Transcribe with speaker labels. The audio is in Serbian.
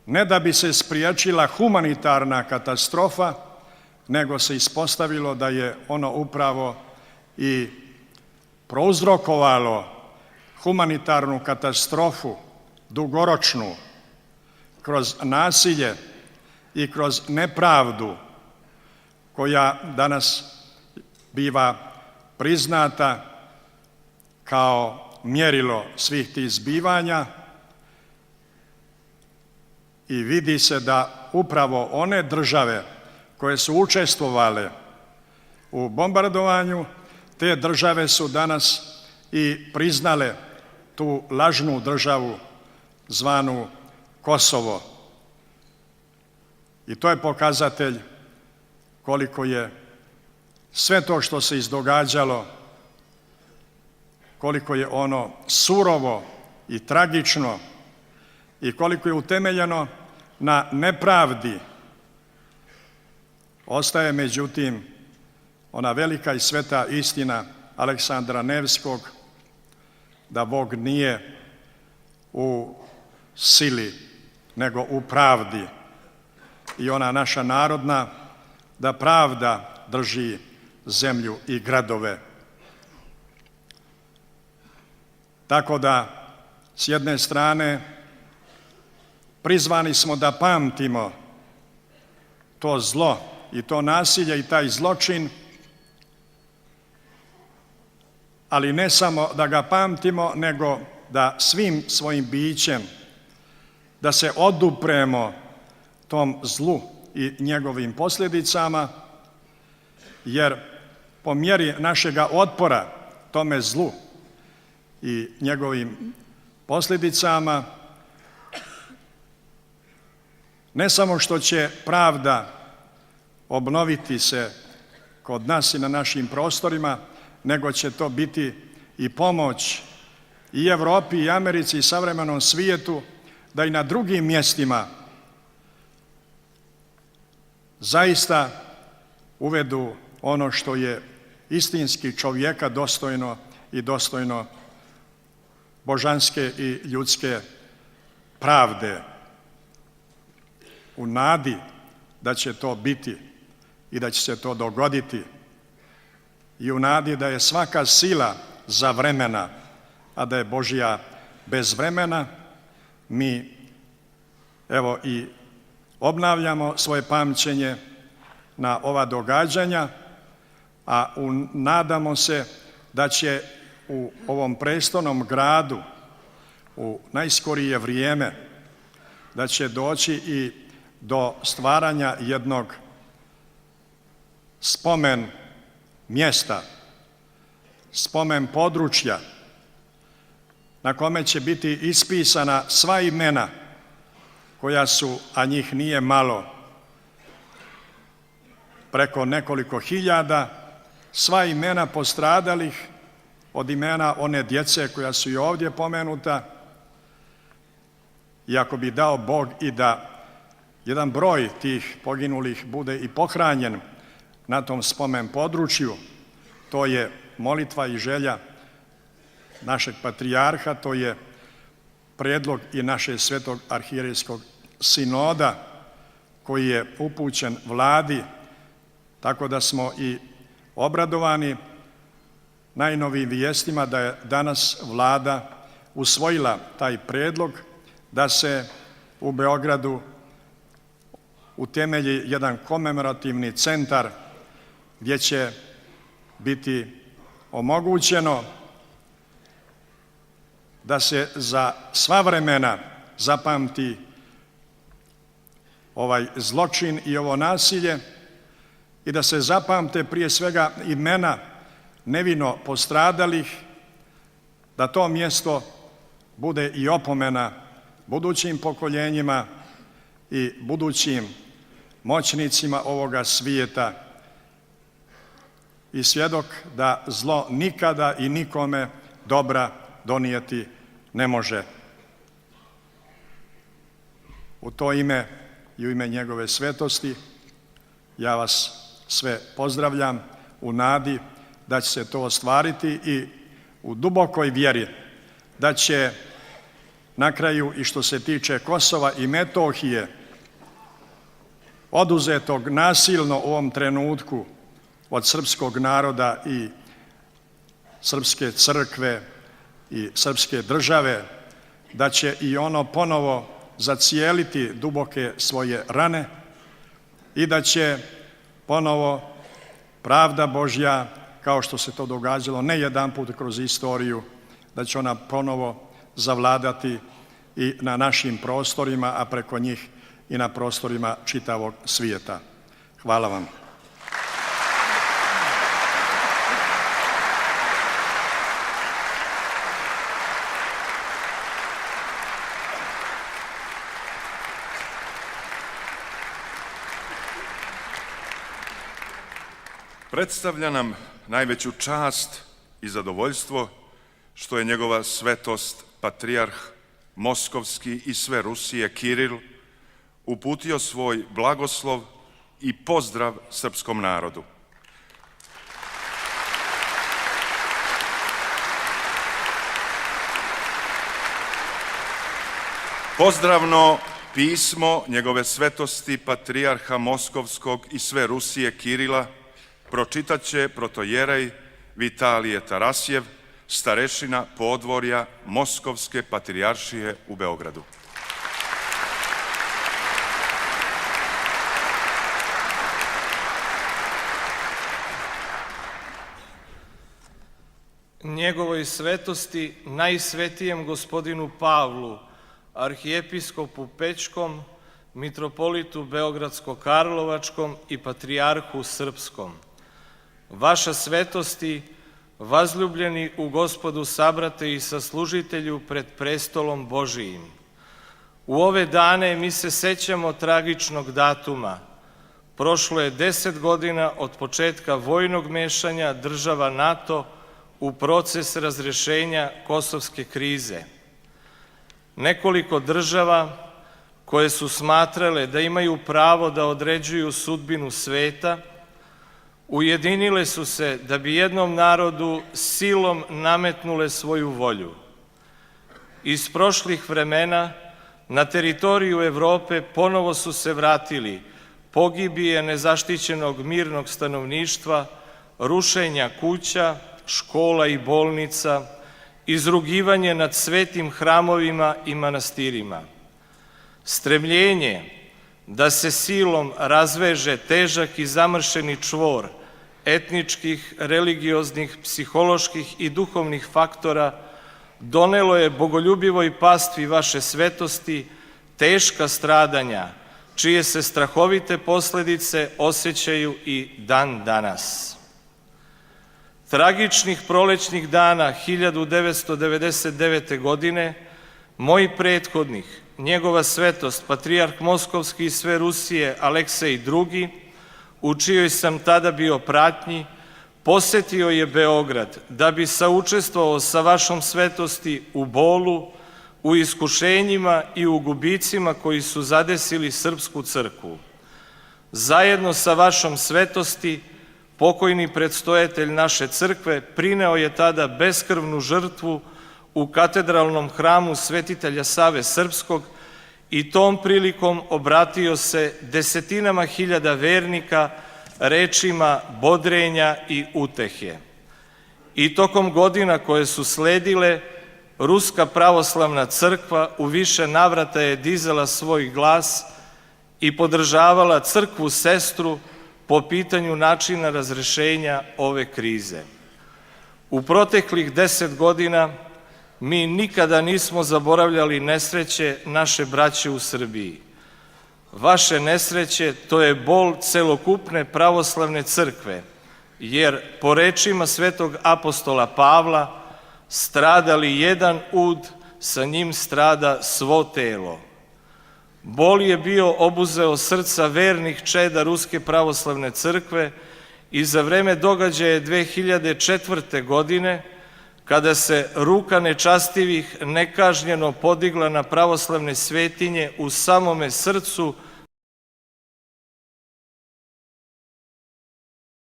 Speaker 1: ne da bi se spriječila humanitarna katastrofa, nego se ispostavilo da je ono upravo i prouzrokovalo humanitarnu katastrofu, dugoročnu, kroz nasilje i kroz nepravdu koja danas biva priznata kao mjerilo svih tih zbivanja i vidi se da upravo one države koje su učestvovale u bombardovanju, te države su danas i priznale tu lažnu državu zvanu Kosovo. I to je pokazatelj koliko je sve to što se izdogađalo, koliko je ono surovo i tragično i koliko je utemeljeno na nepravdi. Ostaje međutim ona velika i sveta istina Aleksandra Nevskog da Bog nije u sili nego u pravdi, i ona naša narodna da pravda drži zemlju i gradove. Tako da s jedne strane prizvani smo da pamtimo to zlo i to nasilje i taj zločin, ali ne samo da ga pamtimo, nego da svim svojim bićem da se odupremo tom zlu i njegovim posljedicama, jer po mjeri našega otpora tome zlu i njegovim posljedicama ne samo što će pravda obnoviti se kod nas i na našim prostorima, nego će to biti i pomoć i Europi i Americi i savremenom svijetu da i na drugim mjestima zaista uvedu ono što je istinski čovjeka dostojno i dostojno božanske i ljudske pravde, u nadi da će to biti i da će se to dogoditi, i u nadi da je svaka sila za vremena, a da je Božja bez vremena. Mi evo i obnavljamo svoje pamćenje na ova događanja, a nadamo se da će u ovom prestolnom gradu u najskorije vrijeme da će doći i do stvaranja jednog spomen mjesta, spomen područja na kome će biti ispisana sva imena koja su, a njih nije malo, preko nekoliko hiljada, sva imena postradalih, od imena one djece koja su i ovdje pomenuta, i ako bi dao Bog i da jedan broj tih poginulih bude i pohranjen na tom spomen području, to je molitva i želja našeg patrijarha, to je prijedlog i našeg svetog arhijerejskog sinoda koji je upućen vladi, tako da smo i obradovani najnovijim vijestima da je danas vlada usvojila taj prijedlog da se u Beogradu utemelji jedan komemorativni centar gdje će biti omogućeno da se za sva vremena zapamti ovaj zločin i ovo nasilje i da se zapamte prije svega imena nevino postradalih, da to mjesto bude i opomena budućim pokoljenjima i budućim moćnicima ovoga svijeta i svjedok da zlo nikada i nikome dobra donijeti ne može. U to ime i u ime njegove svetosti ja vas sve pozdravljam u nadi da će se to ostvariti i u dubokoj vjeri da će na kraju i što se tiče Kosova i Metohije, oduzetog nasilno u ovom trenutku od srpskog naroda i srpske crkve i srpske države, da će i ono ponovo zacijeliti duboke svoje rane i da će ponovo pravda Božja, kao što se to događalo ne jedanput kroz istoriju, da će ona ponovo zavladati i na našim prostorima, a preko njih i na prostorima čitavog svijeta. Hvala vam.
Speaker 2: Predstavlja nam najveću čast i zadovoljstvo što je njegova svetost patrijarh Moskovski i sve Rusije Kiril uputio svoj blagoslov i pozdrav srpskom narodu. Pozdravno pismo njegove svetosti patrijarha Moskovskog i sve Rusije Kirila pročitaće protojerej Vitalije Tarasjev, starešina podvorja Moskovske patrijaršije u Beogradu.
Speaker 3: Njegovoj svetosti najsvetijem gospodinu Pavlu, arhijepiskopu Pećkom, mitropolitu Beogradsko-Karlovačkom i patrijarhu Srpskom. Vaša svetosti, vazljubljeni u Gospodu sabrate i saslužitelju pred prestolom Božijim. U ove dane mi se sećamo tragičnog datuma. Prošlo je 10 godina od početka vojnog mešanja država NATO u proces razrešenja kosovske krize. Nekoliko država koje su smatrale da imaju pravo da određuju sudbinu sveta, ujedinile su se da bi jednom narodu silom nametnule svoju volju. Iz prošlih vremena na teritoriju Evrope ponovo su se vratili pogibije nezaštićenog mirnog stanovništva, rušenja kuća, škola i bolnica, izrugivanje nad svetim hramovima i manastirima. Stremljenje da se silom razveže težak i zamršeni čvor etničkih, religioznih, psiholoških i duhovnih faktora donelo je bogoljubivoj pastvi vaše svetosti teška stradanja, čije se strahovite posledice osjećaju i dan danas. Tragičnih prolećnih dana 1999. godine moj prethodnik, njegova svetost, patrijarh Moskovski i sve Rusije Aleksej II, u čijoj sam tada bio pratnji, posetio je Beograd da bi saučestvovao sa vašom svetosti u bolu, u iskušenjima i u gubicima koji su zadesili Srpsku crkvu. Zajedno sa vašom svetosti, pokojni predstojatelj naše crkve prineo je tada beskrvnu žrtvu u katedralnom hramu svetitelja Save Srpskog i tom prilikom obratio se desetinama hiljada vernika rečima bodrenja i utehe. I tokom godina koje su sledile, Ruska pravoslavna crkva u više navrata je dizala svoj glas i podržavala crkvu sestru po pitanju načina razrešenja ove krize. U proteklih 10 godina mi nikada nismo zaboravljali nesreće naše braće u Srbiji. Vaše nesreće, to je bol celokupne pravoslavne crkve, jer po rečima svetog apostola Pavla, stradali jedan ud, sa njim strada svo telo. Bol je bio obuzeo srca vernih čeda Ruske pravoslavne crkve i za vreme događaja 2004. godine, kada se ruka nečastivih nekažnjeno podigla na pravoslavne svetinje u samome srcu